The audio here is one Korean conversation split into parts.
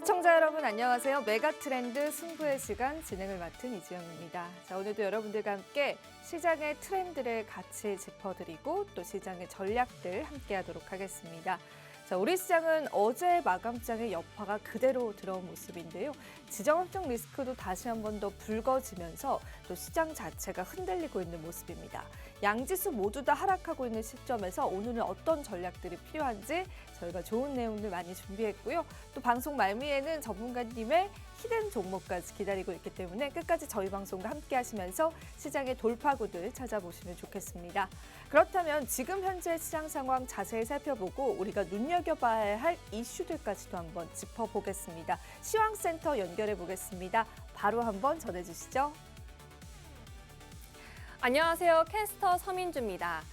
시청자 여러분 안녕하세요. 메가트렌드 승부의 시간 진행을 맡은 이지영입니다. 자, 오늘도 여러분들과 함께 시장의 트렌드를 같이 짚어드리고 또 시장의 전략들 함께하도록 하겠습니다. 자, 우리 시장은 어제 마감장의 여파가 그대로 들어온 모습인데요. 지정학적 리스크도 다시 한 번 더 불거지면서 또 시장 자체가 흔들리고 있는 모습입니다. 양지수 모두 다 하락하고 있는 시점에서 오늘은 어떤 전략들이 필요한지 저희가 좋은 내용들 많이 준비했고요. 또 방송 말미에는 전문가님의 히든 종목까지 기다리고 있기 때문에 끝까지 저희 방송과 함께 하시면서 시장의 돌파구들 찾아보시면 좋겠습니다. 그렇다면 지금 현재 시장 상황 자세히 살펴보고 우리가 눈여겨봐야 할 이슈들까지도 한번 짚어보겠습니다. 시황센터 연결해 보겠습니다. 바로 한번 전해주시죠. 안녕하세요. 캐스터 서민주입니다.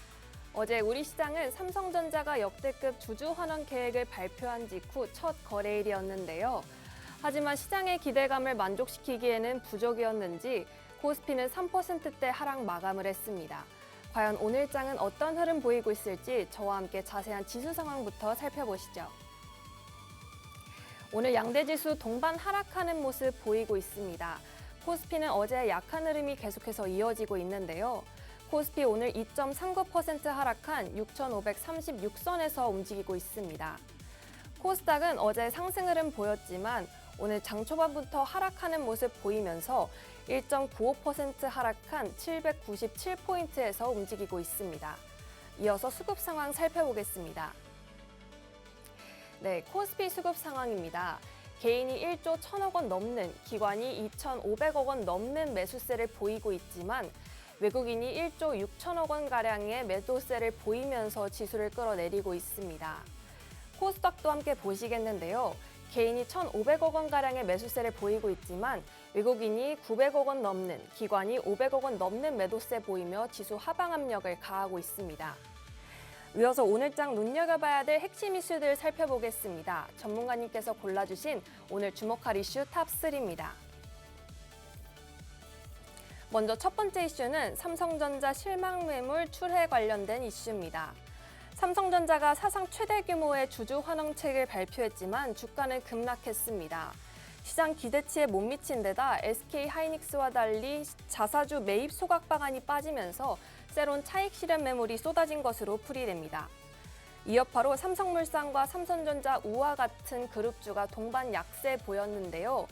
어제 우리 시장은 삼성전자가 역대급 주주 환원 계획을 발표한 직후 첫 거래일이었는데요. 하지만 시장의 기대감을 만족시키기에는 부족이었는지 코스피는 3%대 하락 마감을 했습니다. 과연 오늘장은 어떤 흐름 보이고 있을지 저와 함께 자세한 지수 상황부터 살펴보시죠. 오늘 양대지수 동반 하락하는 모습 보이고 있습니다. 코스피는 어제 약한 흐름이 계속해서 이어지고 있는데요. 코스피 오늘 2.39% 하락한 6,536선에서 움직이고 있습니다. 코스닥은 어제 상승 흐름 보였지만 오늘 장 초반부터 하락하는 모습 보이면서 1.95% 하락한 797포인트에서 움직이고 있습니다. 이어서 수급 상황 살펴보겠습니다. 네, 코스피 수급 상황입니다. 개인이 1조 1,000억 원 넘는, 기관이 2,500억 원 넘는 매수세를 보이고 있지만 외국인이 1조 6천억 원가량의 매도세를 보이면서 지수를 끌어내리고 있습니다. 코스닥도 함께 보시겠는데요. 개인이 1,500억 원가량의 매수세를 보이고 있지만 외국인이 900억 원 넘는, 기관이 500억 원 넘는 매도세 보이며 지수 하방 압력을 가하고 있습니다. 이어서 오늘장 눈여겨봐야 될 핵심 이슈들 살펴보겠습니다. 전문가님께서 골라주신 오늘 주목할 이슈 탑3입니다. 먼저 첫 번째 이슈는 삼성전자 실망 매물 출회 관련된 이슈입니다. 삼성전자가 사상 최대 규모의 주주 환원책을 발표했지만 주가는 급락했습니다. 시장 기대치에 못 미친 데다 SK하이닉스와 달리 자사주 매입 소각 방안이 빠지면서 새로운 차익 실현 매물이 쏟아진 것으로 풀이됩니다. 이 여파로 삼성물산과 삼성전자 우와 같은 그룹주가 동반 약세 보였는데요.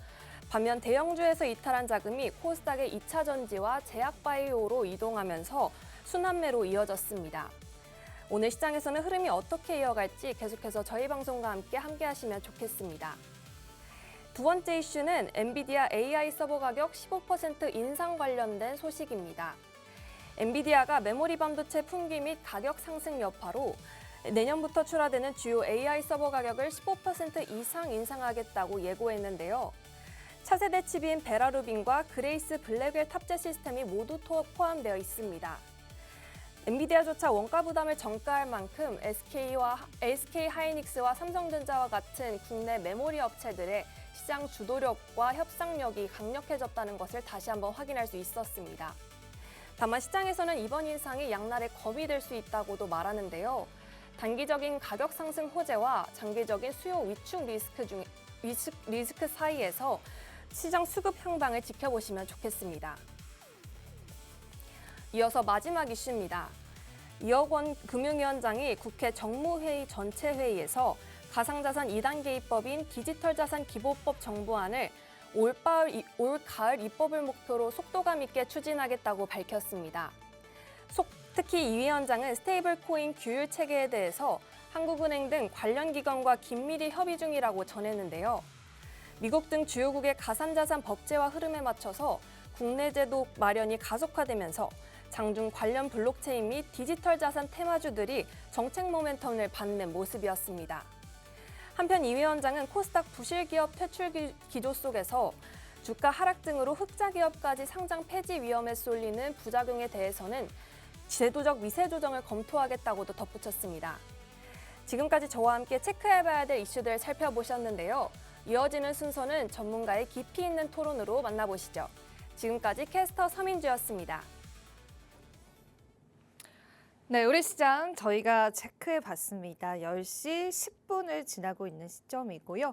반면 대형주에서 이탈한 자금이 코스닥의 2차 전지와 제약바이오로 이동하면서 순환매로 이어졌습니다. 오늘 시장에서는 흐름이 어떻게 이어갈지 계속해서 저희 방송과 함께 하시면 좋겠습니다. 두 번째 이슈는 엔비디아 AI 서버 가격 15% 인상 관련된 소식입니다. 엔비디아가 메모리 반도체 품귀 및 가격 상승 여파로 내년부터 출하되는 주요 AI 서버 가격을 15% 이상 인상하겠다고 예고했는데요. 차세대 칩인 베라루빈과 그레이스 블랙웰 탑재 시스템이 모두 포함되어 있습니다. 엔비디아조차 원가 부담을 전가할 만큼 SK하이닉스와 삼성전자와 같은 국내 메모리 업체들의 시장 주도력과 협상력이 강력해졌다는 것을 다시 한번 확인할 수 있었습니다. 다만 시장에서는 이번 인상이 양날의 검이 될 수 있다고도 말하는데요. 단기적인 가격 상승 호재와 장기적인 수요 위축 리스크 사이에서 시장 수급 향방을 지켜보시면 좋겠습니다. 이어서 마지막 이슈입니다. 이억 원 금융위원장이 국회 정무회의 전체 회의에서 가상자산 2단계 입법인 디지털자산 기본법 정부안을 올 가을 입법을 목표로 속도감 있게 추진하겠다고 밝혔습니다. 특히 이 위원장은 스테이블 코인 규율 체계에 대해서 한국은행 등 관련 기관과 긴밀히 협의 중이라고 전했는데요. 미국 등 주요국의 가상자산 법제화 흐름에 맞춰서 국내 제도 마련이 가속화되면서 장중 관련 블록체인 및 디지털 자산 테마주들이 정책 모멘텀을 받는 모습이었습니다. 한편 이 위원장은 코스닥 부실기업 퇴출 기조 속에서 주가 하락 등으로 흑자 기업까지 상장 폐지 위험에 쏠리는 부작용에 대해서는 제도적 미세 조정을 검토하겠다고도 덧붙였습니다. 지금까지 저와 함께 체크해봐야 될 이슈들 살펴보셨는데요. 이어지는 순서는 전문가의 깊이 있는 토론으로 만나보시죠. 지금까지 캐스터 서민주였습니다. 네, 우리 시장 저희가 체크해 봤습니다. 10시 10분을 지나고 있는 시점이고요.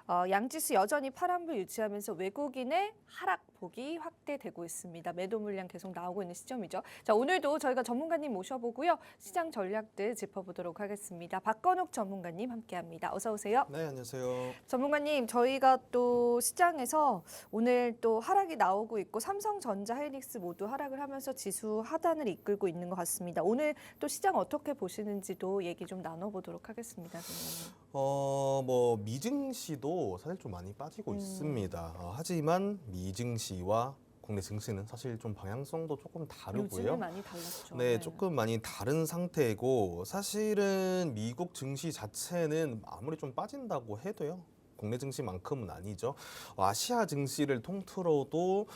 양지수 여전히 파란불 유지하면서 외국인의 하락폭이 확대되고 있습니다. 매도 물량 계속 나오고 있는 시점이죠. 자, 오늘도 저희가 전문가님 모셔보고요. 시장 전략들 짚어보도록 하겠습니다. 박건욱 전문가님 함께합니다. 어서 오세요. 네, 안녕하세요. 전문가님, 저희가 또 시장에서 오늘 또 하락이 나오고 있고 삼성전자, 하이닉스 모두 하락을 하면서 지수 하단을 이끌고 있는 것 같습니다. 오늘 또 시장 어떻게 보시는지도 얘기 좀 나눠보도록 하겠습니다. 전문가님. 뭐 미증시도 사실 좀 많이 빠지고 있습니다. 하지만 미증시와 국내 증시는 사실 좀 방향성도 조금 요즘에 다르고요. 많이 달랐죠. 네, 조금 많이 다른 상태이고 사실은 미국 증시 자체는 아무리 좀 빠진다고 해도요. 국내 증시만큼은 아니죠. 아시아 증시를 통틀어도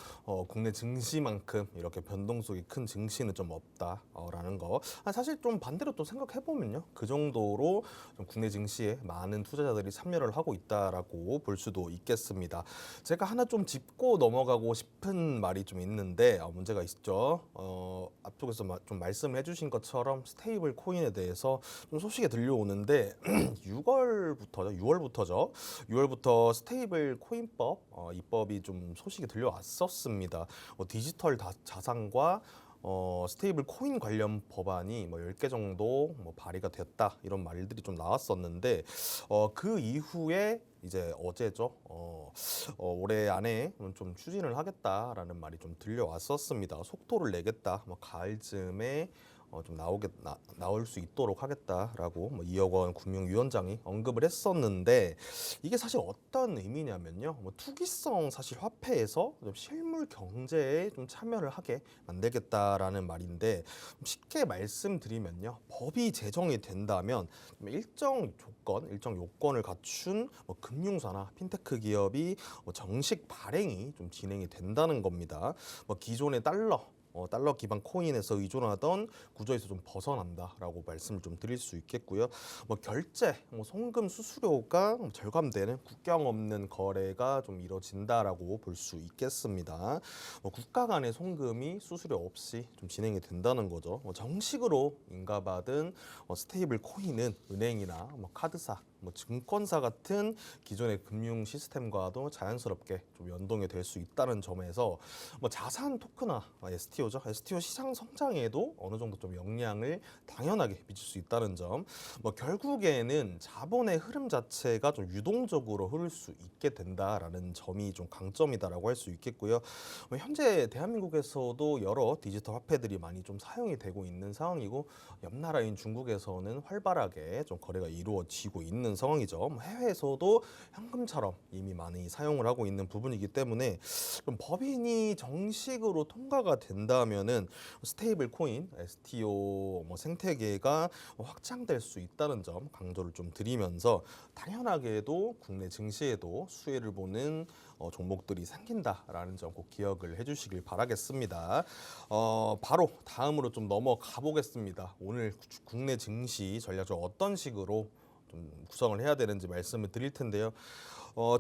국내 증시만큼 이렇게 변동성이 큰 증시는 좀 없다라는 거. 사실 좀 반대로 또 생각해 보면요, 그 정도로 좀 국내 증시에 많은 투자자들이 참여를 하고 있다라고 볼 수도 있겠습니다. 제가 하나 좀 짚고 넘어가고 싶은 말이 좀 있는데 문제가 있죠. 앞쪽에서 좀 말씀을 해주신 것처럼 스테이블 코인에 대해서 좀 소식이 들려오는데 6월부터죠. 6월부터 스테이블 코인법 입법이 좀 소식이 들려왔었습니다. 디지털 자산과 스테이블 코인 관련 법안이 뭐 10개 정도 뭐 발의가 됐다 이런 말들이 좀 나왔었는데 그 이후에 이제 어제죠. 올해 안에 좀 추진을 하겠다라는 말이 좀 들려왔었습니다. 속도를 내겠다. 뭐 가을쯤에 좀 나올 수 있도록 하겠다라고 뭐 이혁원 금융위원장이 언급을 했었는데 이게 사실 어떤 의미냐면요. 뭐 투기성 사실 화폐에서 좀 실물 경제에 좀 참여를 하게 만들겠다라는 말인데 쉽게 말씀드리면요. 법이 제정이 된다면 일정 조건, 일정 요건을 갖춘 뭐 금융사나 핀테크 기업이 정식 발행이 좀 진행이 된다는 겁니다. 뭐 기존의 달러 기반 코인에서 의존하던 구조에서 좀 벗어난다라고 말씀을 좀 드릴 수 있겠고요. 뭐 결제, 송금 수수료가 절감되는 국경 없는 거래가 좀 이뤄진다라고 볼 수 있겠습니다. 국가 간의 송금이 수수료 없이 좀 진행이 된다는 거죠. 정식으로 인가받은 스테이블 코인은 은행이나 카드사, 증권사 같은 기존의 금융 시스템과도 자연스럽게 좀 연동이 될 수 있다는 점에서 자산 토크나 STO죠. STO 시장 성장에도 어느 정도 좀 영향을 당연하게 미칠 수 있다는 점. 결국에는 자본의 흐름 자체가 좀 유동적으로 흐를 수 있게 된다라는 점이 좀 강점이다라고 할 수 있겠고요. 현재 대한민국에서도 여러 디지털 화폐들이 많이 좀 사용이 되고 있는 상황이고 옆 나라인 중국에서는 활발하게 좀 거래가 이루어지고 있는 상황이죠. 해외에서도 현금처럼 이미 많이 사용을 하고 있는 부분이기 때문에 좀 법인이 정식으로 통과가 된다면은 스테이블 코인, STO 생태계가 확장될 수 있다는 점 강조를 좀 드리면서 당연하게도 국내 증시에도 수혜를 보는 종목들이 생긴다라는 점 꼭 기억을 해주시길 바라겠습니다. 바로 다음으로 좀 넘어가 보겠습니다. 오늘 국내 증시 전략적으로 어떤 식으로 좀 구성을 해야 되는지 말씀을 드릴 텐데요.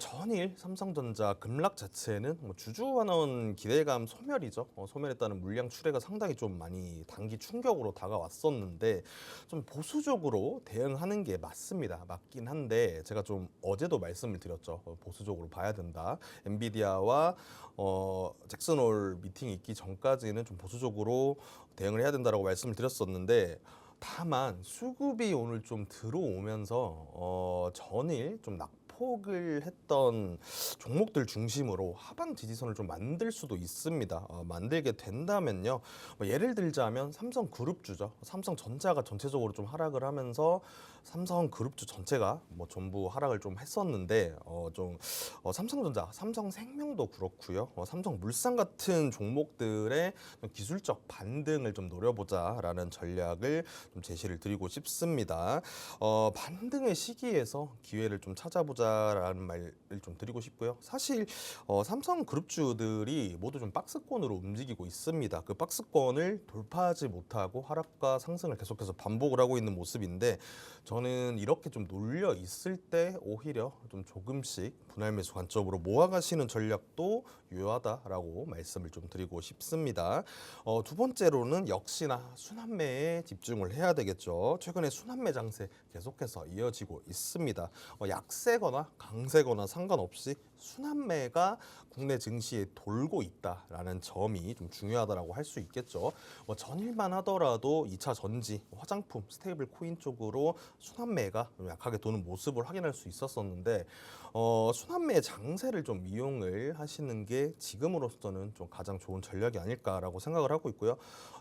전일 삼성전자 급락 자체는 주주환원 기대감 소멸이죠. 소멸에 따른 물량 출회가 상당히 좀 많이 단기 충격으로 다가왔었는데 좀 보수적으로 대응하는 게 맞긴 한데 제가 좀 어제도 말씀을 드렸죠. 보수적으로 봐야 된다. 엔비디아와 잭슨홀 미팅이 있기 전까지는 좀 보수적으로 대응을 해야 된다라고 말씀을 드렸었는데 다만 수급이 오늘 좀 들어오면서 전일 좀 낙폭을 했던 종목들 중심으로 하방 지지선을 좀 만들 수도 있습니다. 만들게 된다면요. 예를 들자면 삼성그룹주죠. 삼성전자가 전체적으로 좀 하락을 하면서 삼성그룹주 전체가 전부 하락을 좀 했었는데 삼성전자, 삼성생명도 그렇고요. 삼성물산 같은 종목들의 기술적 반등을 좀 노려보자라는 전략을 좀 제시를 드리고 싶습니다. 반등의 시기에서 기회를 좀 찾아보자라는 말을 좀 드리고 싶고요. 사실 삼성그룹주들이 모두 좀 박스권으로 움직이고 있습니다. 그 박스권을 돌파하지 못하고 하락과 상승을 계속해서 반복을 하고 있는 모습인데 저는 이렇게 좀 놀려 있을 때 오히려 좀 조금씩 분할 매수 관점으로 모아가시는 전략도 유효하다라고 말씀을 좀 드리고 싶습니다. 두 번째로는 역시나 순환매에 집중을 해야 되겠죠. 최근에 순환매 장세 계속해서 이어지고 있습니다. 약세거나 강세거나 상관없이 순환매가 국내 증시에 돌고 있다라는 점이 좀 중요하다라고 할 수 있겠죠. 전일만 하더라도 2차 전지, 화장품, 스테이블 코인 쪽으로 순환매가 좀 약하게 도는 모습을 확인할 수 있었었는데 순환매 장세를 좀 이용을 하시는 게 지금으로서는 좀 가장 좋은 전략이 아닐까라고 생각을 하고 있고요.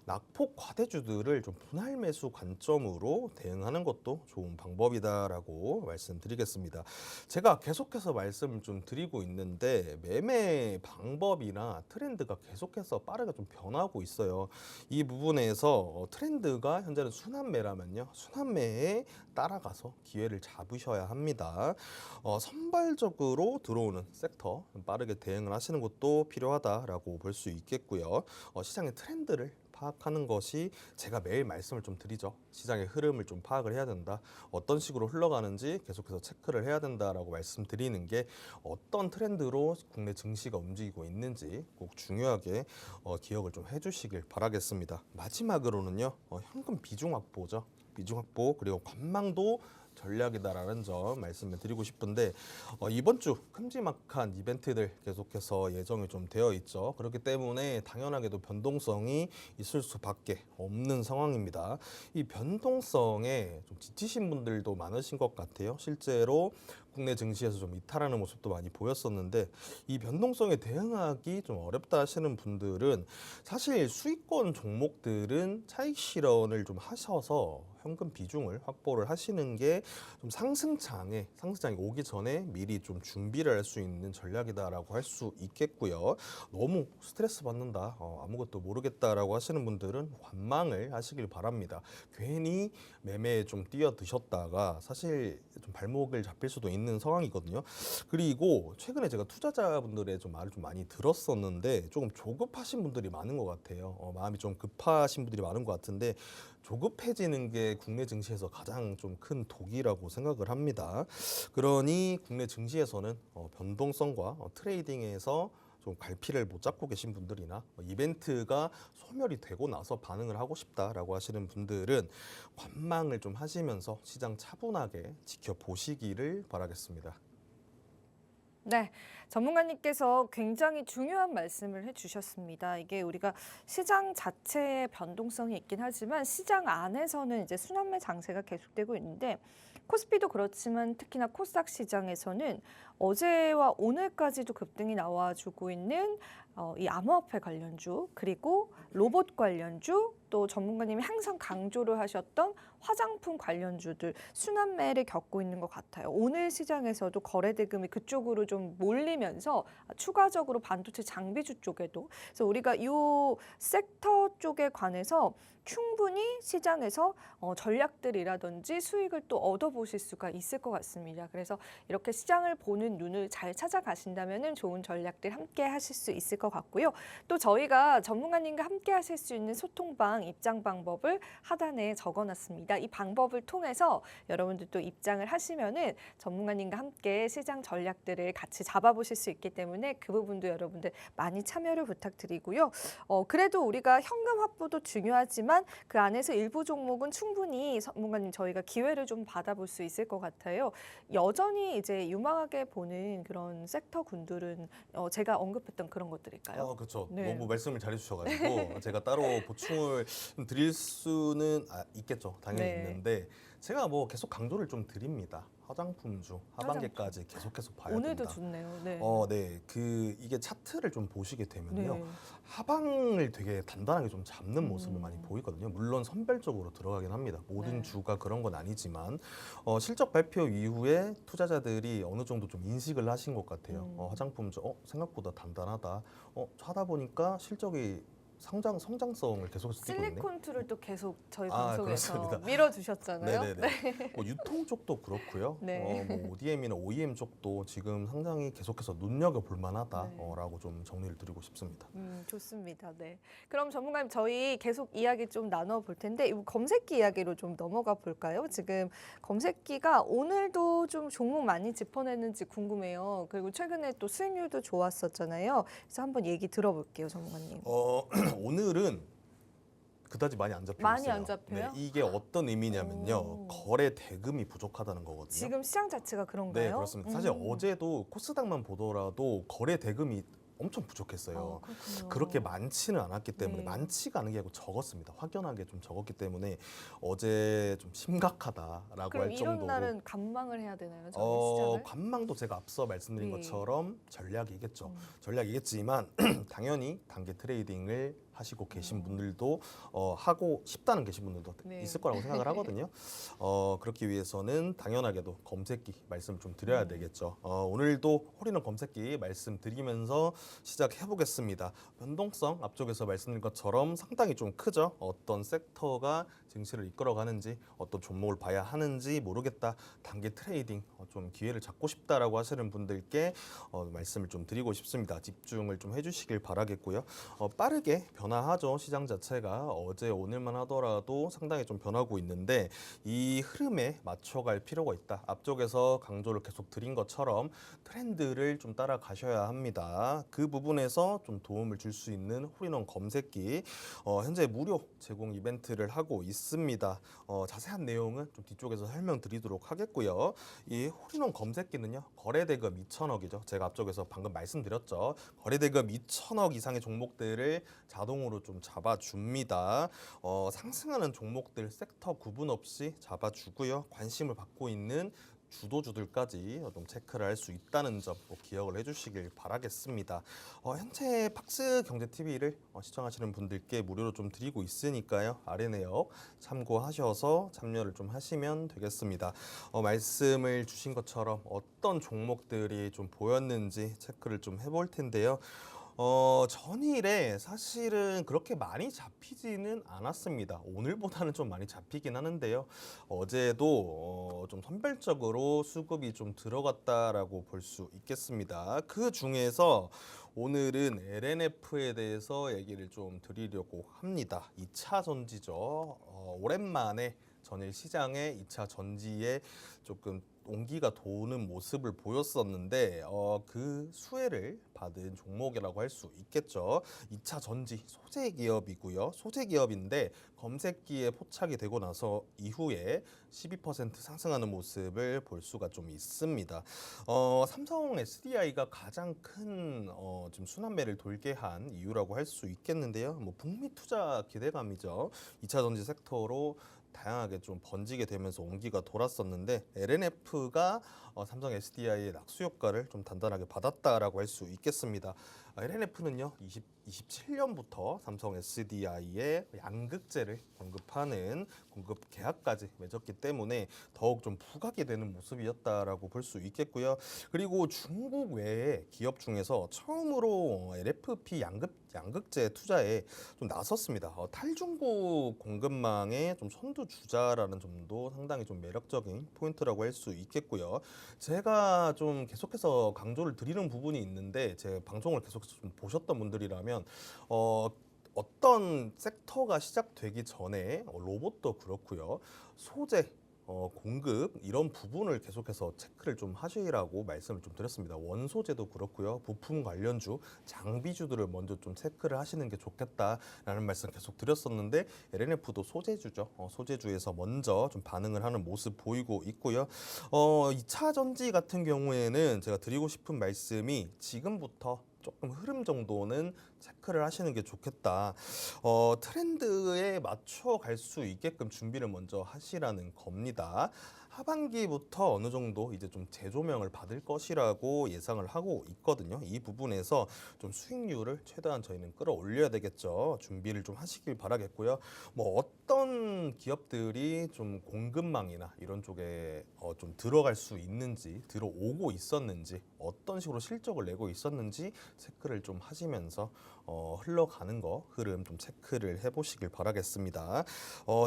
낙폭 과대주들을 좀 분할 매수 관점으로 대응하는 것도 좋은 방법이다라고 말씀드리겠습니다. 제가 계속해서 말씀을 좀 드리고 있는데 매매 방법이나 트렌드가 계속해서 빠르게 좀 변하고 있어요. 이 부분에서 트렌드가 현재는 순환매라면요. 순환매에 따라가서 기회를 잡으셔야 합니다. 선발적으로 들어오는 섹터 빠르게 대응을 하시는 것도 필요하다라고 볼 수 있겠고요. 시장의 트렌드를 파악하는 것이 제가 매일 말씀을 좀 드리죠. 시장의 흐름을 좀 파악을 해야 된다. 어떤 식으로 흘러가는지 계속해서 체크를 해야 된다라고 말씀드리는 게 어떤 트렌드로 국내 증시가 움직이고 있는지 꼭 중요하게 기억을 좀 해주시길 바라겠습니다. 마지막으로는요. 현금 비중 확보죠. 비중 확보 그리고 관망도 전략이다라는 점 말씀을 드리고 싶은데 이번 주 큼지막한 이벤트들 계속해서 예정이 좀 되어 있죠. 그렇기 때문에 당연하게도 변동성이 있을 수밖에 없는 상황입니다. 이 변동성에 좀 지치신 분들도 많으신 것 같아요. 실제로 국내 증시에서 좀 이탈하는 모습도 많이 보였었는데 이 변동성에 대응하기 좀 어렵다 하시는 분들은 사실 수익권 종목들은 차익 실현을 좀 하셔서 현금 비중을 확보를 하시는 게 좀 상승장이 오기 전에 미리 좀 준비를 할 수 있는 전략이다라고 할 수 있겠고요. 너무 스트레스 받는다, 아무것도 모르겠다라고 하시는 분들은 관망을 하시길 바랍니다. 괜히 매매에 좀 뛰어드셨다가 사실 좀 발목을 잡힐 수도 있는 상황이거든요. 그리고 최근에 제가 투자자분들의 좀 말을 좀 많이 들었었는데 조금 조급하신 분들이 많은 것 같아요. 마음이 좀 급하신 분들이 많은 것 같은데 조급해지는 게 국내 증시에서 가장 좀 큰 독이라고 생각을 합니다. 그러니 국내 증시에서는 변동성과 트레이딩에서 좀 갈피를 못 잡고 계신 분들이나 이벤트가 소멸이 되고 나서 반응을 하고 싶다라고 하시는 분들은 관망을 좀 하시면서 시장 차분하게 지켜보시기를 바라겠습니다. 네, 전문가님께서 굉장히 중요한 말씀을 해주셨습니다. 이게 우리가 시장 자체의 변동성이 있긴 하지만 시장 안에서는 이제 순환매 장세가 계속되고 있는데 코스피도 그렇지만 특히나 코스닥 시장에서는 어제와 오늘까지도 급등이 나와주고 있는 이 암호화폐 관련주 그리고 로봇 관련주 또 전문가님이 항상 강조를 하셨던 화장품 관련주들 순환매를 겪고 있는 것 같아요. 오늘 시장에서도 거래 대금이 그쪽으로 좀 몰리면서 추가적으로 반도체 장비주 쪽에도 그래서 우리가 이 섹터 쪽에 관해서 충분히 시장에서 전략들이라든지 수익을 또 얻어보실 수가 있을 것 같습니다. 그래서 이렇게 시장을 보는 눈을 잘 찾아가신다면 좋은 전략들 함께 하실 수 있을 것 같고요. 또 저희가 전문가님과 함께 하실 수 있는 소통방 입장 방법을 하단에 적어놨습니다. 이 방법을 통해서 여러분들 또 입장을 하시면은 전문가님과 함께 시장 전략들을 같이 잡아보실 수 있기 때문에 그 부분도 여러분들 많이 참여를 부탁드리고요. 그래도 우리가 현금 확보도 중요하지만 그 안에서 일부 종목은 충분히 전문가님 저희가 기회를 좀 받아볼 수 있을 것 같아요. 여전히 이제 유망하게 보는 그런 섹터군들은 제가 언급했던 그런 것들일까요? 그렇죠. 네. 너무 말씀을 잘해주셔가지고 제가 따로 보충을 좀 드릴 수는 있겠죠. 당연히 네. 있는데 제가 뭐 계속 강조를 좀 드립니다. 화장품주 하반기까지 계속해서 봐야 오늘도 된다. 좋네요. 네. 네. 이게 차트를 좀 보시게 되면요. 네. 하방을 되게 단단하게 좀 잡는 모습을 많이 보이거든요. 물론 선별적으로 들어가긴 합니다. 모든 네. 주가 그런 건 아니지만 실적 발표 이후에 투자자들이 어느 정도 좀 인식을 하신 것 같아요. 화장품주 생각보다 단단하다. 하다 보니까 실적이 성장성을 계속해서 띄고 있네. 실리콘2를 또 계속 저희 방송에서 그렇습니다. 밀어주셨잖아요. 네네네. 유통 쪽도 그렇고요. 네. ODM이나 OEM 쪽도 지금 상당히 계속해서 눈여겨볼 만하다라고 네. 좀 정리를 드리고 싶습니다. 좋습니다. 네. 그럼 전문가님 저희 계속 이야기 좀 나눠볼 텐데 이 검색기 이야기로 좀 넘어가 볼까요? 지금 검색기가 오늘도 좀 종목 많이 짚어냈는지 궁금해요. 그리고 최근에 또 수익률도 좋았었잖아요. 그래서 한번 얘기 들어볼게요, 전문가님. 오늘은 그다지 많이 안 잡히고 많이 있어요. 안 잡혀요? 네, 이게 어떤 의미냐면요. 오. 거래 대금이 부족하다는 거거든요. 지금 시장 자체가 그런가요? 네, 그렇습니다. 사실 어제도 코스닥만 보더라도 거래 대금이 엄청 부족했어요. 그렇군요. 그렇게 많지는 않았기 때문에 네. 많지가 않은 게 아니고 적었습니다. 확연하게 좀 적었기 때문에 어제 좀 심각하다라고 그럼 할 이런 정도로 날은 관망을 해야 되나요? 저희 시장을? 관망도 제가 앞서 말씀드린 네. 것처럼 전략이겠죠. 전략이겠지만 당연히 단기 트레이딩을 하시고 계신 분들도 하고 싶다는 계신 분들도 네. 있을 거라고 생각을 하거든요. 그렇기 위해서는 당연하게도 검색기 말씀 좀 드려야 되겠죠. 오늘도 홀인원 검색기 말씀드리면서 시작해 보겠습니다. 변동성 앞쪽에서 말씀드린 것처럼 상당히 좀 크죠. 어떤 섹터가 증시를 이끌어가는지 어떤 종목을 봐야 하는지 모르겠다. 단기 트레이딩 좀 기회를 잡고 싶다라고 하시는 분들께 말씀을 좀 드리고 싶습니다. 집중을 좀 해주시길 바라겠고요. 빠르게 변화하죠. 시장 자체가 어제 오늘만 하더라도 상당히 좀 변하고 있는데 이 흐름에 맞춰갈 필요가 있다. 앞쪽에서 강조를 계속 드린 것처럼 트렌드를 좀 따라가셔야 합니다. 그 부분에서 좀 도움을 줄 수 있는 홀인원 검색기 현재 무료 제공 이벤트를 하고 있습니다. 자세한 내용은 좀 뒤쪽에서 설명드리도록 하겠고요. 이 홀인원 검색기는요. 거래대금 2천억이죠. 제가 앞쪽에서 방금 말씀드렸죠. 거래대금 2천억 이상의 종목들을 자동으로 좀 잡아줍니다. 상승하는 종목들 섹터 구분 없이 잡아주고요. 관심을 받고 있는 주도주들까지 좀 체크를 할 수 있다는 점 꼭 기억을 해주시길 바라겠습니다. 현재 팍스 경제 TV를 시청하시는 분들께 무료로 좀 드리고 있으니까요. 아래 내역 참고하셔서 참여를 좀 하시면 되겠습니다. 말씀을 주신 것처럼 어떤 종목들이 좀 보였는지 체크를 좀 해볼 텐데요. 전일에 사실은 그렇게 많이 잡히지는 않았습니다. 오늘보다는 좀 많이 잡히긴 하는데요. 어제도 좀 선별적으로 수급이 좀 들어갔다라고 볼 수 있겠습니다. 그 중에서 오늘은 LNF에 대해서 얘기를 좀 드리려고 합니다. 2차 전지죠. 오랜만에 전일 시장에 2차 전지에 조금 온기가 도는 모습을 보였었는데 그 수혜를 받은 종목이라고 할 수 있겠죠. 2차 전지 소재 기업이고요. 소재 기업인데 검색기에 포착이 되고 나서 이후에 12% 상승하는 모습을 볼 수가 좀 있습니다. 삼성 SDI가 가장 큰 지금 순환매를 돌게 한 이유라고 할 수 있겠는데요. 뭐 북미 투자 기대감이죠. 2차 전지 섹터로 다양하게 좀 번지게 되면서 온기가 돌았었는데 LNF가 삼성 SDI의 낙수 효과를 좀 단단하게 받았다라고 할 수 있겠습니다. LNF는요 27년부터 삼성 SDI에 양극재를 공급하는 공급 계약까지 맺었기 때문에 더욱 좀 부각이 되는 모습이었다라고 볼 수 있겠고요. 그리고 중국 외의 기업 중에서 처음으로 LFP 양극재 투자에 좀 나섰습니다. 탈중국 공급망의 좀 선두주자라는 점도 상당히 좀 매력적인 포인트라고 할 수 있겠고요. 제가 좀 계속해서 강조를 드리는 부분이 있는데 제 방송을 계속해서 좀 보셨던 분들이라면 어떤 섹터가 시작되기 전에 로봇도 그렇고요. 소재 공급 이런 부분을 계속해서 체크를 좀 하시라고 말씀을 좀 드렸습니다. 원소재도 그렇고요. 부품 관련주, 장비주들을 먼저 좀 체크를 하시는 게 좋겠다라는 말씀 계속 드렸었는데 LNF도 소재주죠. 소재주에서 먼저 좀 반응을 하는 모습 보이고 있고요. 2차 전지 같은 경우에는 제가 드리고 싶은 말씀이 지금부터 조금 흐름 정도는 체크를 하시는 게 좋겠다. 트렌드에 맞춰 갈 수 있게끔 준비를 먼저 하시라는 겁니다. 하반기부터 어느 정도 이제 좀 재조명을 받을 것이라고 예상을 하고 있거든요. 이 부분에서 좀 수익률을 최대한 저희는 끌어올려야 되겠죠. 준비를 좀 하시길 바라겠고요. 뭐 어떤 기업들이 좀 공급망이나 이런 쪽에 좀 들어갈 수 있는지, 들어오고 있었는지, 어떤 식으로 실적을 내고 있었는지 체크를 좀 하시면서 흘러가는 거 흐름 좀 체크를 해보시길 바라겠습니다.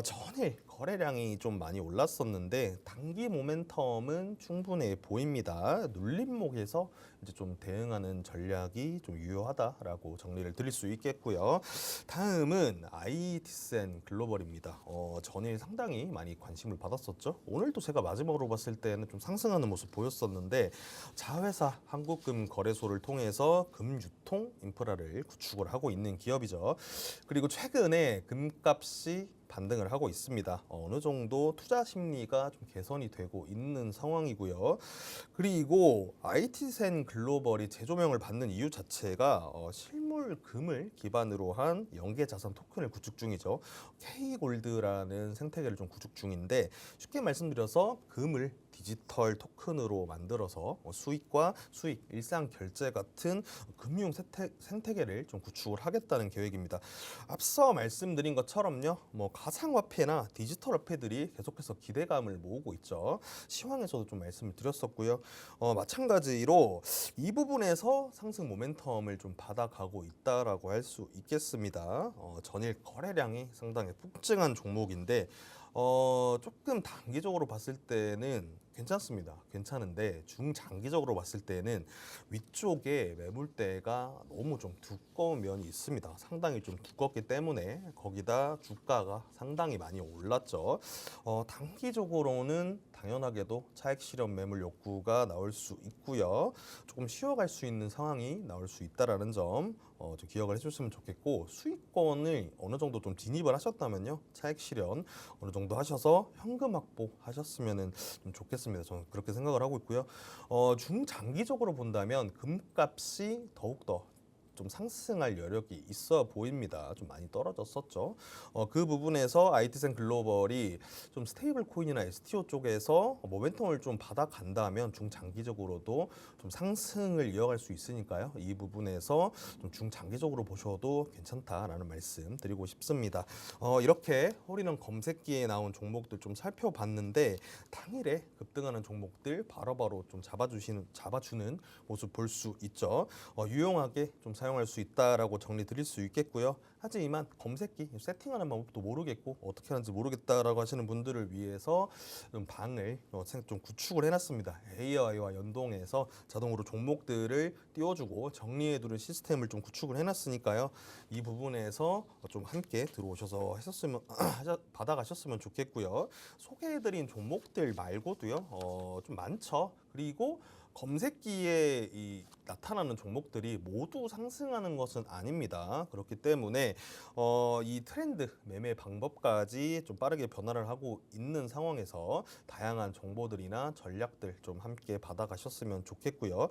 전일 거래량이 좀 많이 올랐었는데 단기 모멘텀은 충분해 보입니다. 눌림목에서 이제 좀 대응하는 전략이 좀 유효하다라고 정리를 드릴 수 있겠고요. 다음은 IT센 글로벌입니다. 전일 상당히 많이 관심을 받았었죠. 오늘도 제가 마지막으로 봤을 때는 좀 상승하는 모습 보였었는데 자회사 한국금거래소를 통해서 금유통 인프라를 구축을 하고 있는 기업이죠. 그리고 최근에 금값이 반등을 하고 있습니다. 어느 정도 투자 심리가 좀 개선이 되고 있는 상황이고요. 그리고 IT센 글로벌이 재조명을 받는 이유 자체가 실물 금을 기반으로 한 연계자산 토큰을 구축 중이죠. K골드라는 생태계를 좀 구축 중인데 쉽게 말씀드려서 금을 디지털 토큰으로 만들어서 수익과 수익, 일상 결제 같은 금융 생태계를 좀 구축을 하겠다는 계획입니다. 앞서 말씀드린 것처럼요, 뭐 가상화폐나 디지털 화폐들이 계속해서 기대감을 모으고 있죠. 시황에서도 좀 말씀을 드렸었고요. 마찬가지로 이 부분에서 상승 모멘텀을 좀 받아가고 있다라고 할 수 있겠습니다. 전일 거래량이 상당히 폭증한 종목인데 조금 단기적으로 봤을 때는 괜찮습니다. 괜찮은데 중장기적으로 봤을 때는 위쪽에 매물대가 너무 좀 두꺼운 면이 있습니다. 상당히 좀 두껍기 때문에 거기다 주가가 상당히 많이 올랐죠. 단기적으로는 당연하게도 차익 실현 매물 욕구가 나올 수 있고요. 조금 쉬어갈 수 있는 상황이 나올 수 있다라는 점 좀 기억을 해주셨으면 좋겠고 수익권을 어느 정도 좀 진입을 하셨다면요. 차익 실현 어느 정도 하셔서 현금 확보하셨으면 좀 좋겠습니다. 저는 그렇게 생각을 하고 있고요. 중장기적으로 본다면 금값이 더욱더 좀 상승할 여력이 있어 보입니다. 좀 많이 떨어졌었죠. 그 부분에서 IT센 글로벌이 좀 스테이블 코인이나 STO 쪽에서 모멘텀을 좀 받아간다면 중장기적으로도 좀 상승을 이어갈 수 있으니까요. 이 부분에서 좀 중장기적으로 보셔도 괜찮다라는 말씀 드리고 싶습니다. 이렇게 허리는 검색기에 나온 종목들 좀 살펴봤는데 당일에 급등하는 종목들 바로바로 좀 잡아주는 모습 볼 수 있죠. 유용하게 좀 사용할 수 있다라고 정리 드릴 수 있겠고요. 하지만 검색기 세팅하는 방법도 모르겠고 어떻게 하는지 모르겠다라고 하시는 분들을 위해서 좀 방을 좀 구축을 해놨습니다. AI와 연동해서 자동으로 종목들을 띄워주고 정리해두는 시스템을 좀 구축을 해놨으니까요. 이 부분에서 좀 함께 들어오셔서 받아가셨으면 좋겠고요. 소개해드린 종목들 말고도요. 좀 많죠. 그리고 검색기에 나타나는 종목들이 모두 상승하는 것은 아닙니다. 그렇기 때문에 이 트렌드 매매 방법까지 좀 빠르게 변화를 하고 있는 상황에서 다양한 정보들이나 전략들 좀 함께 받아가셨으면 좋겠고요.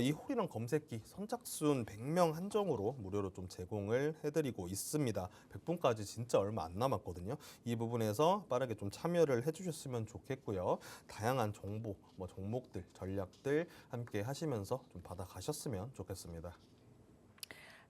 이 홀이랑 검색기 선착순 100명 한정으로 무료로 좀 제공을 해드리고 있습니다. 100분까지 진짜 얼마 안 남았거든요. 이 부분에서 빠르게 좀 참여를 해주셨으면 좋겠고요. 다양한 정보, 종목들, 전략들 함께 하시면서 좀 받아가셨으면 좋겠습니다.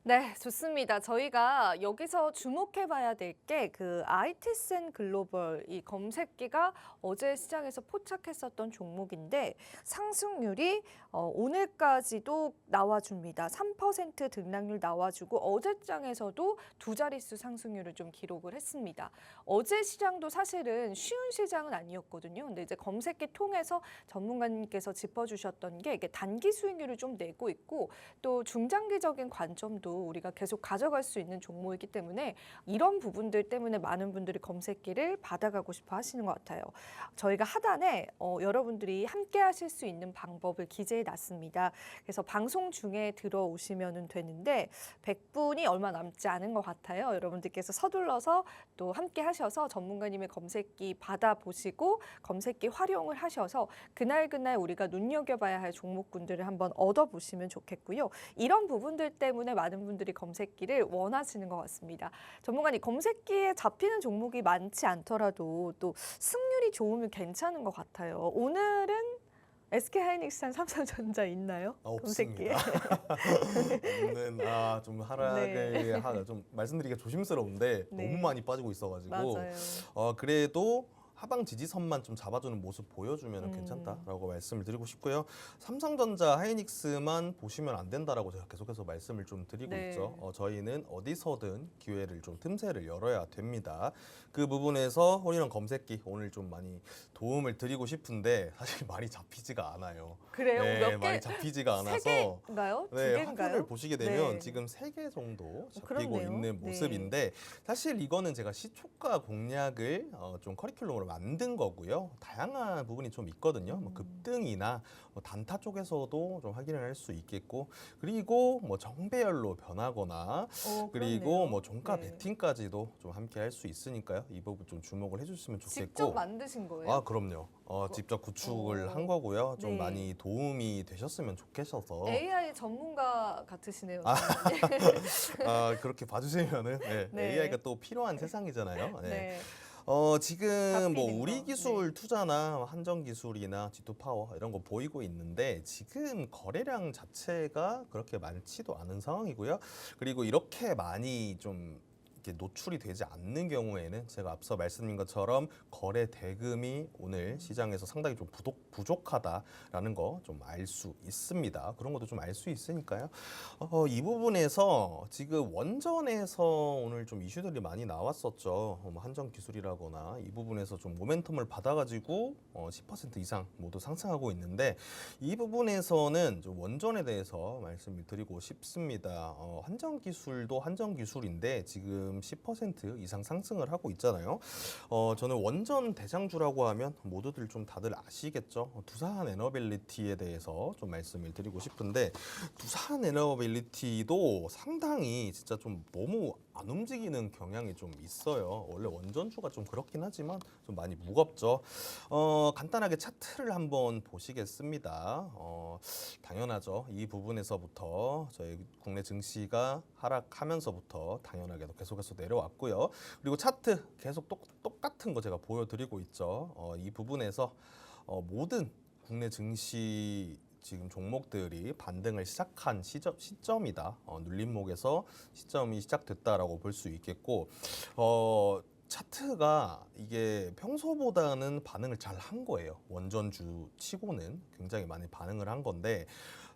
네, 좋습니다. 저희가 여기서 주목해봐야 될 게 그 IT센 글로벌 이 검색기가 어제 시장에서 포착했었던 종목인데 상승률이 오늘까지도 나와줍니다. 3% 등락률 나와주고 어제장에서도 두 자릿수 상승률을 좀 기록을 했습니다. 어제 시장도 사실은 쉬운 시장은 아니었거든요. 근데 이제 검색기 통해서 전문가님께서 짚어주셨던 게 이게 단기 수익률을 좀 내고 있고 또 중장기적인 관점도 우리가 계속 가져갈 수 있는 종목이기 때문에 이런 부분들 때문에 많은 분들이 검색기를 받아가고 싶어 하시는 것 같아요. 저희가 하단에 여러분들이 함께 하실 수 있는 방법을 기재해 놨습니다. 그래서 방송 중에 들어오시면 되는데 100분이 얼마 남지 않은 것 같아요. 여러분들께서 서둘러서 또 함께 하셔서 전문가님의 검색기 받아보시고 검색기 활용을 하셔서 그날그날 우리가 눈여겨봐야 할 종목군들을 한번 얻어보시면 좋겠고요. 이런 부분들 때문에 많은 분들이 검색기를 원하시는 것 같습니다. 전문가님, 검색기에 잡히는 종목이 많지 않더라도 또 승률이 좋으면 괜찮은 것 같아요. 오늘은 SK하이닉스랑 삼성전자 있나요? 없습니다. 없는 좀 하락을 좀 말씀드리기가 조심스러운데 네. 너무 많이 빠지고 있어가지고 맞아요. 그래도 하방 지지선만 좀 잡아주는 모습 보여주면 괜찮다라고 말씀을 드리고 싶고요. 삼성전자, 하이닉스만 보시면 안 된다라고 제가 계속해서 말씀을 좀 드리고 네. 있죠. 저희는 어디서든 기회를 좀 틈새를 열어야 됩니다. 그 부분에서 홀인원 검색기 오늘 좀 많이 도움을 드리고 싶은데 사실 많이 잡히지가 않아요. 그래요? 네, 몇 많이 개? 잡히지가 세 않아서 개인가요? 두 네, 개인가요? 화면을 보시게 되면 네. 지금 3개 정도 잡히고 그렇네요. 있는 네. 모습인데 사실 이거는 제가 시초가 공략을 좀 커리큘럼으로 만든 거고요. 다양한 부분이 좀 있거든요. 뭐 급등이나 뭐 단타 쪽에서도 좀 확인을 할 수 있겠고 그리고 뭐 정배열로 변하거나 그리고 그렇네요. 뭐 종가 네. 베팅까지도 좀 함께 할 수 있으니까요. 이 부분 좀 주목을 해주시면 좋겠고. 직접 만드신 거예요? 아 그럼요. 직접 구축을 한 거고요. 좀 네. 많이 도움이 되셔으면 좋겠어서. AI 전문가 같으시네요. 그렇게 봐주시면은 네, 네. AI가 또 필요한 세상이잖아요. 네. 네. 지금 뭐 잡히는 우리 거. 기술 네. 투자나 한정 기술이나 G2 파워 이런 거 보이고 있는데 지금 거래량 자체가 그렇게 많지도 않은 상황이고요. 그리고 이렇게 많이 좀 이렇게 노출이 되지 않는 경우에는 제가 앞서 말씀드린 것처럼 거래 대금이 오늘 시장에서 상당히 좀 부족하다라는 거 좀 알 수 있습니다. 그런 것도 좀 알 수 있으니까요. 이 부분에서 지금 원전에서 오늘 좀 이슈들이 많이 나왔었죠. 뭐 한정 기술이라거나 이 부분에서 좀 모멘텀을 받아가지고 10% 이상 모두 상승하고 있는데 이 부분에서는 좀 원전에 대해서 말씀을 드리고 싶습니다. 한정 기술도 한정 기술인데 지금 10% 이상 상승을 하고 있잖아요. 저는 원전 대장주라고 하면 모두들 좀 다들 아시겠죠. 두산 에너빌리티에 대해서 좀 말씀을 드리고 싶은데 두산 에너빌리티도 상당히 진짜 좀 너무 안 움직이는 경향이 좀 있어요. 원래 원전주가 좀 그렇긴 하지만 좀 많이 무겁죠. 간단하게 차트를 한번 보시겠습니다. 당연하죠. 이 부분에서부터 저희 국내 증시가 하락하면서부터 당연하게도 계속해서 내려왔고요. 그리고 차트 계속 똑같은 거 제가 보여드리고 있죠. 이 부분에서 모든 국내 증시 지금 종목들이 반등을 시작한 시점이다. 눌림목에서 시점이 시작됐다라고 볼 수 있겠고 차트가 이게 평소보다는 반응을 잘 한 거예요. 원전주 치고는 굉장히 많이 반응을 한 건데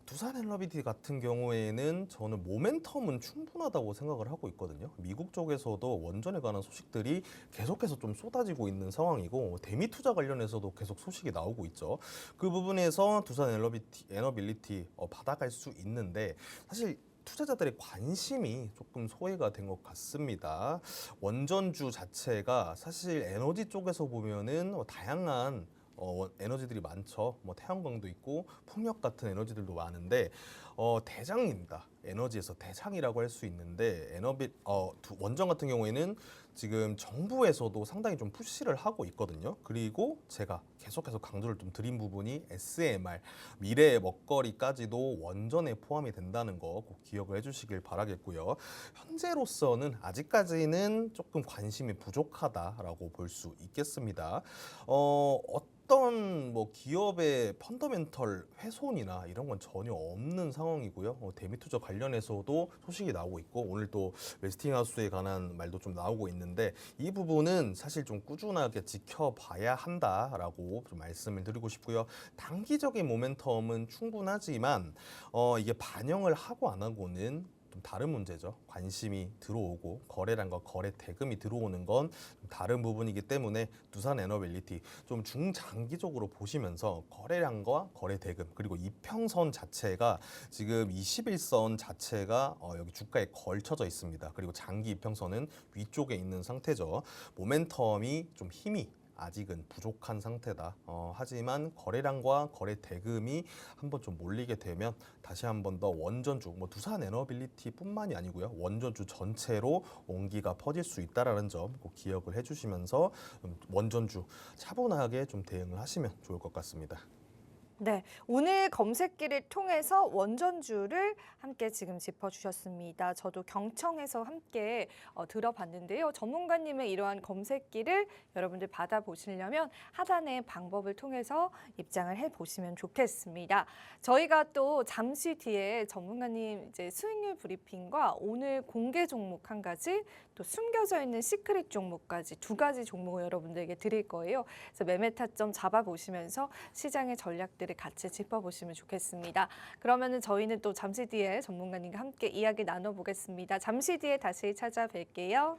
두산 엔러비티 같은 경우에는 저는 모멘텀은 충분하다고 생각을 하고 있거든요. 미국 쪽에서도 원전에 관한 소식들이 계속해서 좀 쏟아지고 있는 상황이고 대미 투자 관련해서도 계속 소식이 나오고 있죠. 그 부분에서 두산 에너빌리티 받아갈 수 있는데 사실 투자자들의 관심이 조금 소외가 된 것 같습니다. 원전주 자체가 사실 에너지 쪽에서 보면은 다양한 에너지들이 많죠. 뭐 태양광도 있고 풍력 같은 에너지들도 많은데 대장입니다. 에너지에서 대장이라고 할 수 있는데 원전 같은 경우에는 지금 정부에서도 상당히 좀 푸시를 하고 있거든요. 그리고 제가 계속해서 강조를 좀 드린 부분이 SMR 미래의 먹거리까지도 원전에 포함이 된다는 거 꼭 기억을 해주시길 바라겠고요. 현재로서는 아직까지는 조금 관심이 부족하다라고 볼 수 있겠습니다. 어떤 뭐 기업의 펀더멘털 훼손이나 이런 건 전혀 없는 상황이고요. 대미투자 관련해서도 소식이 나오고 있고 오늘 또 웨스팅하우스에 관한 말도 좀 나오고 있는데 이 부분은 사실 좀 꾸준하게 지켜봐야 한다라고 좀 말씀을 드리고 싶고요. 단기적인 모멘텀은 충분하지만 이게 반영을 하고 안 하고는 좀 다른 문제죠. 관심이 들어오고 거래량과 거래 대금이 들어오는 건 다른 부분이기 때문에 두산 에너빌리티 좀 중장기적으로 보시면서 거래량과 거래 대금 그리고 이평선 자체가 지금 21선 자체가 여기 주가에 걸쳐져 있습니다. 그리고 장기 이평선은 위쪽에 있는 상태죠. 모멘텀이 좀 힘이 아직은 부족한 상태다. 하지만 거래량과 거래 대금이 한번 좀 몰리게 되면 다시 한번 더 원전주, 뭐 두산 에너빌리티뿐만이 아니고요, 원전주 전체로 온기가 퍼질 수 있다라는 점 꼭 기억을 해주시면서 원전주 차분하게 좀 대응을 하시면 좋을 것 같습니다. 네, 오늘 검색기를 통해서 원전주를 함께 지금 짚어주셨습니다. 저도 경청해서 함께 들어봤는데요. 전문가님의 이러한 검색기를 여러분들 받아보시려면 하단의 방법을 통해서 입장을 해보시면 좋겠습니다. 저희가 또 잠시 뒤에 전문가님 이제 수익률 브리핑과 오늘 공개 종목 한 가지, 또 숨겨져 있는 시크릿 종목까지 두 가지 종목을 여러분들에게 드릴 거예요. 그래서 매매 타점 잡아보시면서 시장의 전략들을 같이 짚어보시면 좋겠습니다. 그러면은 저희는 또 잠시 뒤에 전문가님과 함께 이야기 나눠보겠습니다. 잠시 뒤에 다시 찾아뵐게요.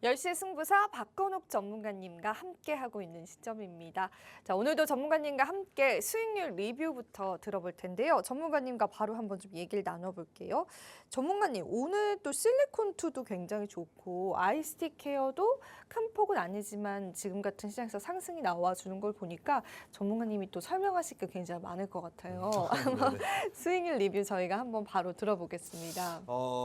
열시 승부사 박건욱 전문가님과 함께하고 있는 시점입니다. 자, 오늘도 전문가님과 함께 수익률 리뷰부터 들어볼 텐데요. 전문가님과 바로 한번 좀 얘기를 나눠볼게요. 전문가님, 오늘 또 실리콘2도 굉장히 좋고 아이스틱 케어도 큰 폭은 아니지만 지금 같은 시장에서 상승이 나와주는 걸 보니까 전문가님이 또 설명하실 게 굉장히 많을 것 같아요. 수익률 리뷰 저희가 한번 바로 들어보겠습니다.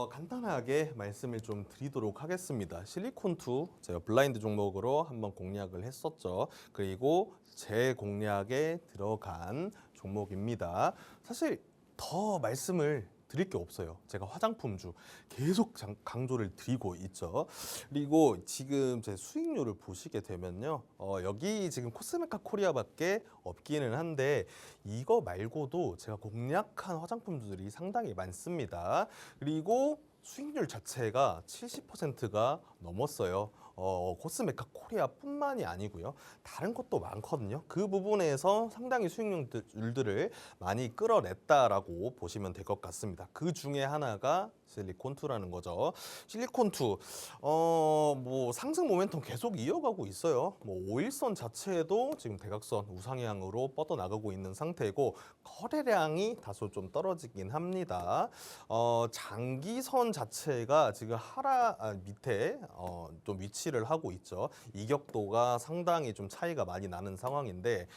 간단하게 말씀을 좀 드리도록 하겠습니다. 실리콘2 제가 블라인드 종목으로 한번 공략을 했었죠. 그리고 제 공략에 들어간 종목입니다. 사실 더 말씀을 드릴 게 없어요. 제가 화장품주 계속 강조를 드리고 있죠. 그리고 지금 제 수익률을 보시게 되면요. 여기 지금 코스메카 코리아밖에 없기는 한데 이거 말고도 제가 공략한 화장품주들이 상당히 많습니다. 그리고 수익률 자체가 70%가 넘었어요. 코스메카 코리아뿐만이 아니고요. 다른 것도 많거든요. 그 부분에서 상당히 수익률들을 많이 끌어냈다라고 보시면 될 것 같습니다. 그 중에 하나가 실리콘2라는 거죠. 실리콘2 뭐 상승 모멘텀 계속 이어가고 있어요. 뭐 5일선 자체도 지금 대각선 우상향으로 뻗어나가고 있는 상태고 거래량이 다소 좀 떨어지긴 합니다. 장기선 자체가 지금 밑에 좀 위치를 하고 있죠. 이격도가 상당히 좀 차이가 많이 나는 상황인데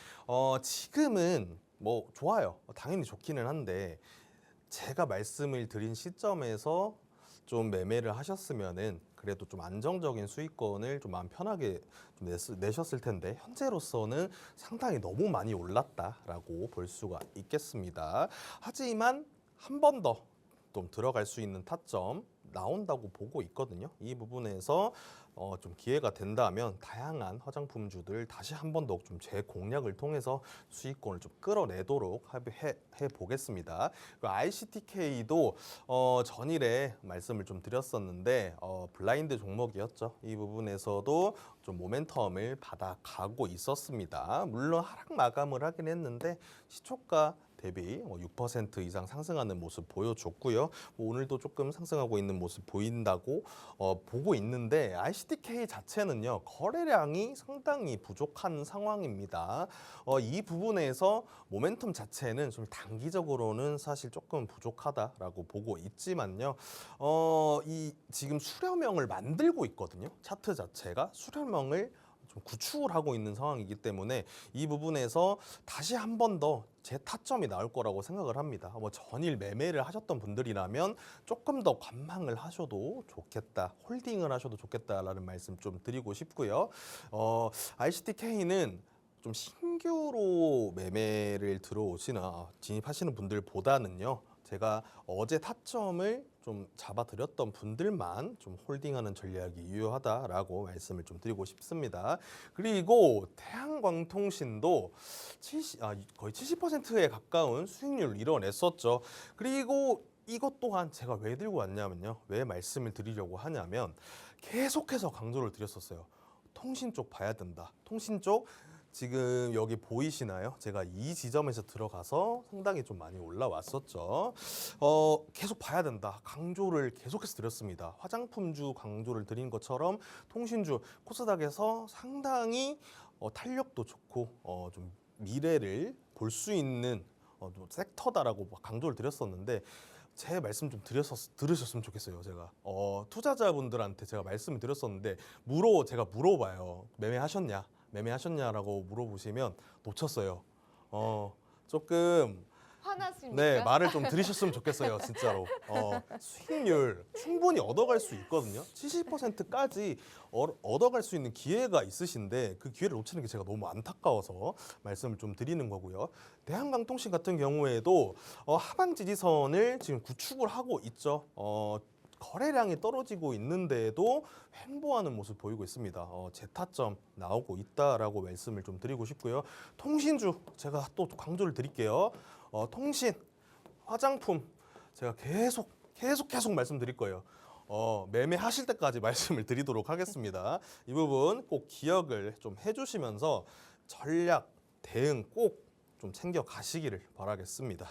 지금은 뭐 좋아요. 당연히 좋기는 한데 제가 말씀을 드린 시점에서 좀 매매를 하셨으면은 그래도 좀 안정적인 수익권을 좀 마음 편하게 좀 내셨을 텐데 현재로서는 상당히 너무 많이 올랐다라고 볼 수가 있겠습니다. 하지만 한 번 더 좀 들어갈 수 있는 타점 나온다고 보고 있거든요. 이 부분에서 좀 기회가 된다면 다양한 화장품주들 다시 한 번 더 좀 재공략을 통해서 수익권을 좀 끌어내도록 해 보겠습니다. ICTK도 전일에 말씀을 좀 드렸었는데 블라인드 종목이었죠. 이 부분에서도 좀 모멘텀을 받아가고 있었습니다. 물론 하락 마감을 하긴 했는데 시초가 대비 6% 이상 상승하는 모습 보여줬고요. 오늘도 조금 상승하고 있는 모습 보인다고 보고 있는데 ICTK 자체는요 거래량이 상당히 부족한 상황입니다. 이 부분에서 모멘텀 자체는 좀 단기적으로는 사실 조금 부족하다라고 보고 있지만요. 이 지금 수렴형을 만들고 있거든요. 차트 자체가 수렴형을 좀 구축을 하고 있는 상황이기 때문에 이 부분에서 다시 한 번 더 재타점이 나올 거라고 생각을 합니다. 뭐 전일 매매를 하셨던 분들이라면 조금 더 관망을 하셔도 좋겠다, 홀딩을 하셔도 좋겠다라는 말씀 좀 드리고 싶고요. ICTK는 좀 신규로 매매를 들어오시나 진입하시는 분들보다는요. 제가 어제 타점을 좀 잡아드렸던 분들만 좀 홀딩하는 전략이 유효하다라고 말씀을 좀 드리고 싶습니다. 그리고 태양광통신도 거의 70%에 가까운 수익률을 이뤄냈었죠. 그리고 이것 또한 제가 왜 들고 왔냐면요. 왜 말씀을 드리려고 하냐면 계속해서 강조를 드렸었어요. 통신 쪽 봐야 된다. 통신 쪽 지금 여기 보이시나요? 제가 이 지점에서 들어가서 상당히 좀 많이 올라왔었죠. 계속 봐야 된다. 강조를 계속해서 드렸습니다. 화장품주 강조를 드린 것처럼 통신주 코스닥에서 상당히 탄력도 좋고 좀 미래를 볼 수 있는 섹터다라고 강조를 드렸었는데 제 말씀 좀 들으셨으면 좋겠어요. 제가 투자자분들한테 제가 말씀을 드렸었는데 제가 물어봐요. 매매하셨냐라고 물어보시면 놓쳤어요. 조금 화나십니까? 네 말을 좀 들으셨으면 좋겠어요. 진짜로 수익률 충분히 얻어갈 수 있거든요. 70%까지 얻어갈 수 있는 기회가 있으신데 그 기회를 놓치는 게 제가 너무 안타까워서 말씀을 좀 드리는 거고요. 대한강통신 같은 경우에도 하방 지지선을 지금 구축을 하고 있죠. 거래량이 떨어지고 있는데도 횡보하는 모습 보이고 있습니다. 재타점 나오고 있다라고 말씀을 좀 드리고 싶고요. 통신주 제가 또 강조를 드릴게요. 통신, 화장품 제가 계속 말씀드릴 거예요. 매매하실 때까지 말씀을 드리도록 하겠습니다. 이 부분 꼭 기억을 좀 해주시면서 전략 대응 꼭 좀 챙겨 가시기를 바라겠습니다.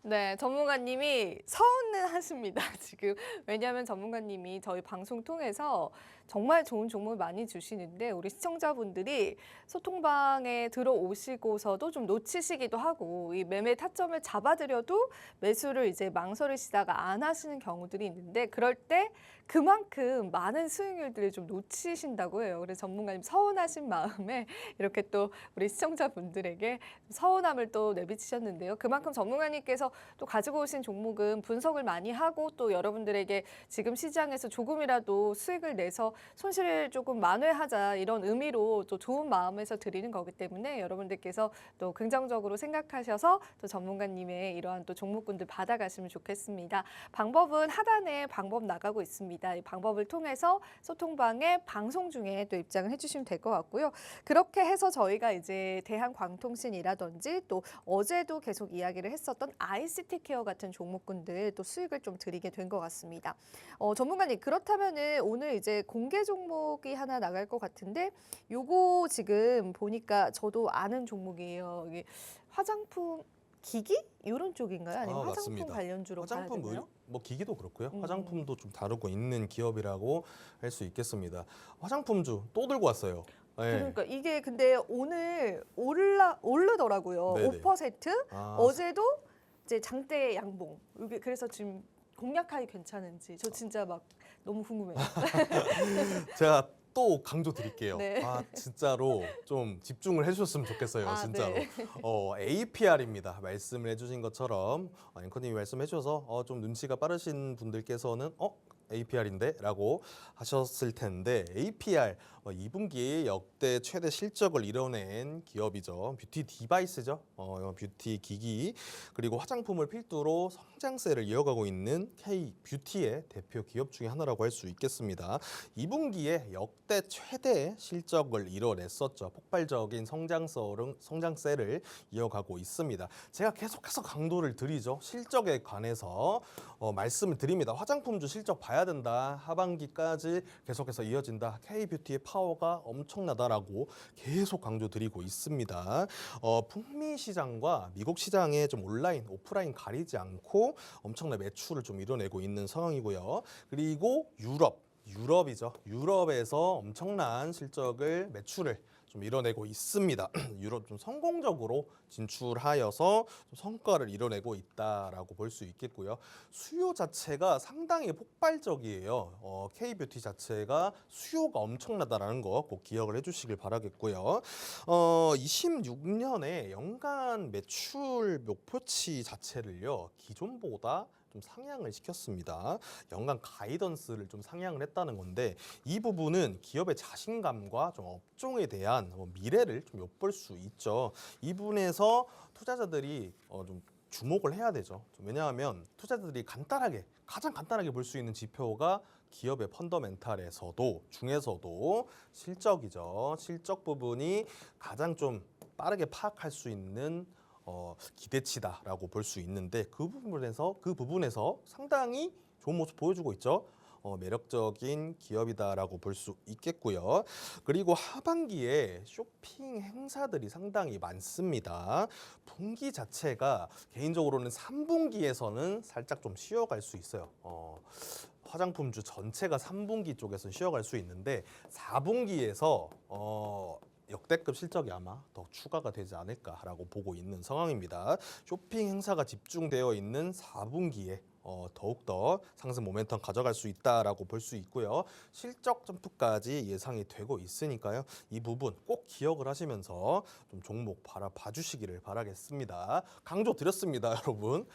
네, 전문가님이 서운은 하십니다, 지금. 왜냐하면 전문가님이 저희 방송 통해서 정말 좋은 정보를 많이 주시는데 우리 시청자분들이 소통방에 들어오시고서도 좀 놓치시기도 하고 이 매매 타점을 잡아드려도 매수를 이제 망설이시다가 안 하시는 경우들이 있는데 그럴 때 그만큼 많은 수익률들을 좀 놓치신다고 해요. 그래서 전문가님 서운하신 마음에 이렇게 또 우리 시청자분들에게 서운함을 또 내비치셨는데요. 그만큼 전문가님께서 또 가지고 오신 종목은 분석을 많이 하고 또 여러분들에게 지금 시장에서 조금이라도 수익을 내서 손실을 조금 만회하자 이런 의미로 또 좋은 마음에서 드리는 거기 때문에 여러분들께서 또 긍정적으로 생각하셔서 또 전문가님의 이러한 또 종목군들 받아가시면 좋겠습니다. 방법은 하단에 방법 나가고 있습니다. 이 방법을 통해서 소통방에 방송 중에 또 입장을 해주시면 될 것 같고요. 그렇게 해서 저희가 이제 대한광통신이라든지 또 어제도 계속 이야기를 했었던 ICT케어 같은 종목군들 또 수익을 좀 드리게 된 것 같습니다. 전문가님 그렇다면은 오늘 이제 공개 종목이 하나 나갈 것 같은데 요거 지금 보니까 저도 아는 종목이에요. 이게 화장품 기기 이런 쪽인가요? 아니면 화장품 맞습니다. 관련주로 가야 화장품 되나요? 뭐 기기도 그렇고요. 화장품도 좀 다루고 있는 기업이라고 할 수 있겠습니다. 화장품주 또 들고 왔어요. 네. 그러니까 이게 근데 오늘 오르더라고요. 네네. 5%. 아, 어제도 이제 장대 양봉. 이게 그래서 지금 공략하기 괜찮은지 저 진짜 막 너무 궁금해요. 제가 또 강조 드릴게요. 네. 진짜로 좀 집중을 해주셨으면 좋겠어요. 진짜로. 네. APR입니다. 말씀을 해주신 것처럼 앵커님이 말씀해 주셔서 좀 눈치가 빠르신 분들께서는 APR인데? 라고 하셨을 텐데 APR 2분기에 역대 최대 실적을 이뤄낸 기업이죠. 뷰티 디바이스죠. 뷰티 기기 그리고 화장품을 필두로 성장세를 이어가고 있는 K-뷰티의 대표 기업 중에 하나라고 할 수 있겠습니다. 2분기에 역대 최대 실적을 이뤄냈었죠. 폭발적인 성장세를 이어가고 있습니다. 제가 계속해서 강조를 드리죠. 실적에 관해서 말씀을 드립니다. 화장품주 실적 봐야 된다. 하반기까지 계속해서 이어진다. K-뷰티의 파워가 엄청나다라고 계속 강조드리고 있습니다. 북미 시장과 미국 시장의 좀 온라인, 오프라인 가리지 않고 엄청난 매출을 좀 이뤄내고 있는 상황이고요. 그리고 유럽이죠. 유럽에서 엄청난 매출을 좀 이뤄내고 있습니다. 유럽 좀 성공적으로 진출하여서 좀 성과를 이뤄내고 있다라고 볼 수 있겠고요. 수요 자체가 상당히 폭발적이에요. K-뷰티 자체가 수요가 엄청나다라는 거 꼭 기억을 해주시길 바라겠고요. 26년에 연간 매출 목표치 자체를요 기존보다 좀 상향을 시켰습니다. 연간 가이던스를 좀 상향을 했다는 건데 이 부분은 기업의 자신감과 좀 업종에 대한 미래를 좀 엿볼 수 있죠. 이 부분에서 투자자들이 좀 주목을 해야 되죠. 왜냐하면 투자자들이 가장 간단하게 볼 수 있는 지표가 기업의 펀더멘탈에서도 중에서도 실적이죠. 실적 부분이 가장 좀 빠르게 파악할 수 있는 기대치다라고 볼 수 있는데 그 부분에서 상당히 좋은 모습 보여주고 있죠. 매력적인 기업이다라고 볼 수 있겠고요. 그리고 하반기에 쇼핑 행사들이 상당히 많습니다. 분기 자체가 개인적으로는 3분기에서는 살짝 좀 쉬어갈 수 있어요. 화장품주 전체가 3분기 쪽에서는 쉬어갈 수 있는데 4분기에서 역대급 실적이 아마 더 추가가 되지 않을까라고 보고 있는 상황입니다. 쇼핑 행사가 집중되어 있는 4분기에 더욱더 상승 모멘텀 가져갈 수 있다라고 볼 수 있고요. 실적 점프까지 예상이 되고 있으니까요. 이 부분 꼭 기억을 하시면서 좀 종목 바라봐 주시기를 바라겠습니다. 강조 드렸습니다, 여러분.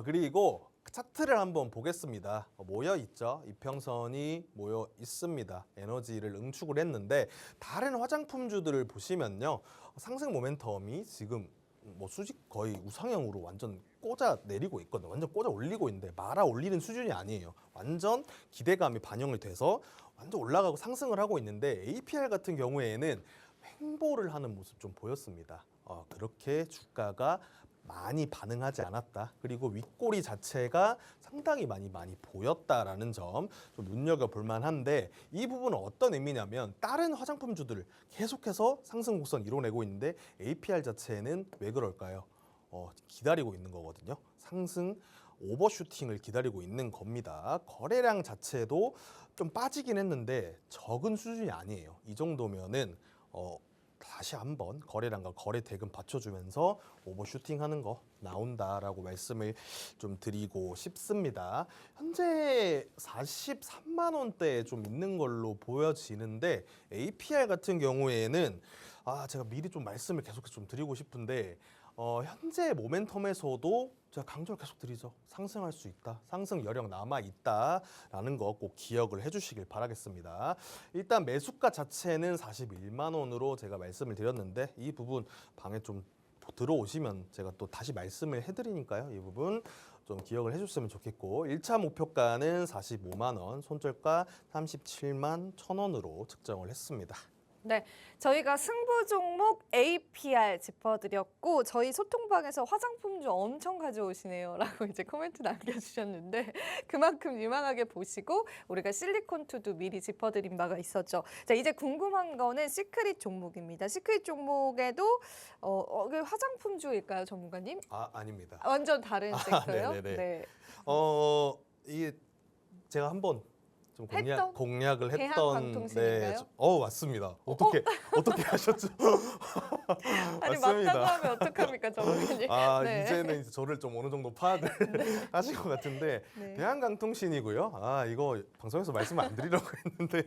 그리고 차트를 한번 보겠습니다. 모여 있죠. 이평선이 모여 있습니다. 에너지를 응축을 했는데 다른 화장품주들을 보시면요. 상승 모멘텀이 지금 수직 거의 우상향으로 완전 꽂아 내리고 있거든요. 완전 꽂아 올리고 있는데 말아 올리는 수준이 아니에요. 완전 기대감이 반영이 돼서 완전 올라가고 상승을 하고 있는데 APR 같은 경우에는 횡보를 하는 모습 좀 보였습니다. 그렇게 주가가 많이 반응하지 않았다. 그리고 윗꼬리 자체가 상당히 많이 보였다라는 점 좀 눈여겨볼 만한데 이 부분은 어떤 의미냐면 다른 화장품주들 계속해서 상승 곡선 이뤄내고 있는데 APR 자체는 왜 그럴까요? 기다리고 있는 거거든요. 상승 오버슈팅을 기다리고 있는 겁니다. 거래량 자체도 좀 빠지긴 했는데 적은 수준이 아니에요. 이 정도면은 다시 한번 거래량과 거래 대금 받쳐주면서 오버슈팅하는 거 나온다라고 말씀을 좀 드리고 싶습니다. 현재 43만 원대에 좀 있는 걸로 보여지는데 APR 같은 경우에는 제가 미리 좀 말씀을 계속해서 좀 드리고 싶은데 현재 모멘텀에서도 제가 강조를 계속 드리죠. 상승할 수 있다. 상승 여력 남아 있다라는 거 꼭 기억을 해주시길 바라겠습니다. 일단 매수가 자체는 41만 원으로 제가 말씀을 드렸는데 이 부분 방에 좀 들어오시면 제가 또 다시 말씀을 해드리니까요. 이 부분 좀 기억을 해줬으면 좋겠고 1차 목표가는 45만 원, 손절가 37만 1,000원으로 측정을 했습니다. 네, 저희가 승부 종목 APR 짚어드렸고 저희 소통방에서 화장품주 엄청 가져오시네요 라고 이제 코멘트 남겨주셨는데 그만큼 유망하게 보시고 우리가 실리콘투도 미리 짚어드린 바가 있었죠. 자, 이제 궁금한 거는 시크릿 종목입니다. 시크릿 종목에도 이게 화장품주일까요, 전문가님? 아닙니다. 완전 다른 섹터요? 네네네. 네. 이게 제가 한번 좀 했던 공략을 했던 대한방통신인가요? 맞습니다. 어떻게 하셨죠? 아니 맞습니다. 맞다고 하면 어떡합니까, 정은님? 네. 이제는 이제 저를 좀 어느 정도 파악을 하신 것 같은데 네. 대한강통신이고요. 이거 방송에서 말씀을 안 드리려고 했는데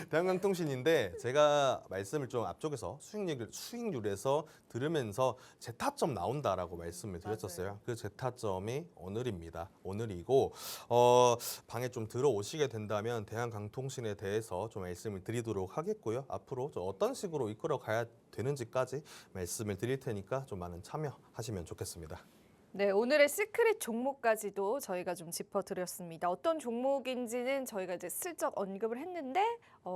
대한강통신인데 제가 말씀을 좀 앞쪽에서 수익률에서 들으면서 제타점 나온다라고 말씀을 드렸었어요. 그 제타점이 오늘입니다. 오늘이고 방에 좀 들어오시게 된다면 대한강통신에 대해서 좀 말씀을 드리도록 하겠고요. 앞으로 좀 어떤 식으로 이끌어 가야 되는지까지 말씀을 드릴 테니까 좀 많은 참여하시면 좋겠습니다. 네, 오늘의 시크릿 종목까지도 저희가 좀 짚어드렸습니다. 어떤 종목인지는 저희가 이제 슬쩍 언급을 했는데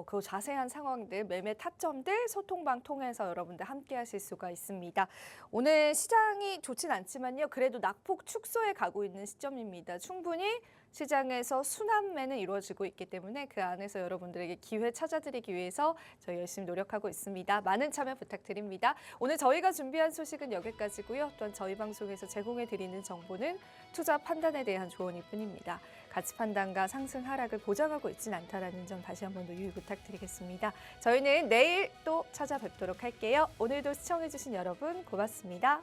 그 자세한 상황들, 매매 타점들 소통방 통해서 여러분들 함께 하실 수가 있습니다. 오늘 시장이 좋진 않지만요. 그래도 낙폭 축소에 가고 있는 시점입니다. 충분히 시장에서 순환매는 이루어지고 있기 때문에 그 안에서 여러분들에게 기회 찾아드리기 위해서 저희 열심히 노력하고 있습니다. 많은 참여 부탁드립니다. 오늘 저희가 준비한 소식은 여기까지고요. 또한 저희 방송에서 제공해드리는 정보는 투자 판단에 대한 조언일 뿐입니다. 가치 판단과 상승 하락을 보장하고 있지는 않다는 점 다시 한번 유의 부탁드리겠습니다. 저희는 내일 또 찾아뵙도록 할게요. 오늘도 시청해주신 여러분 고맙습니다.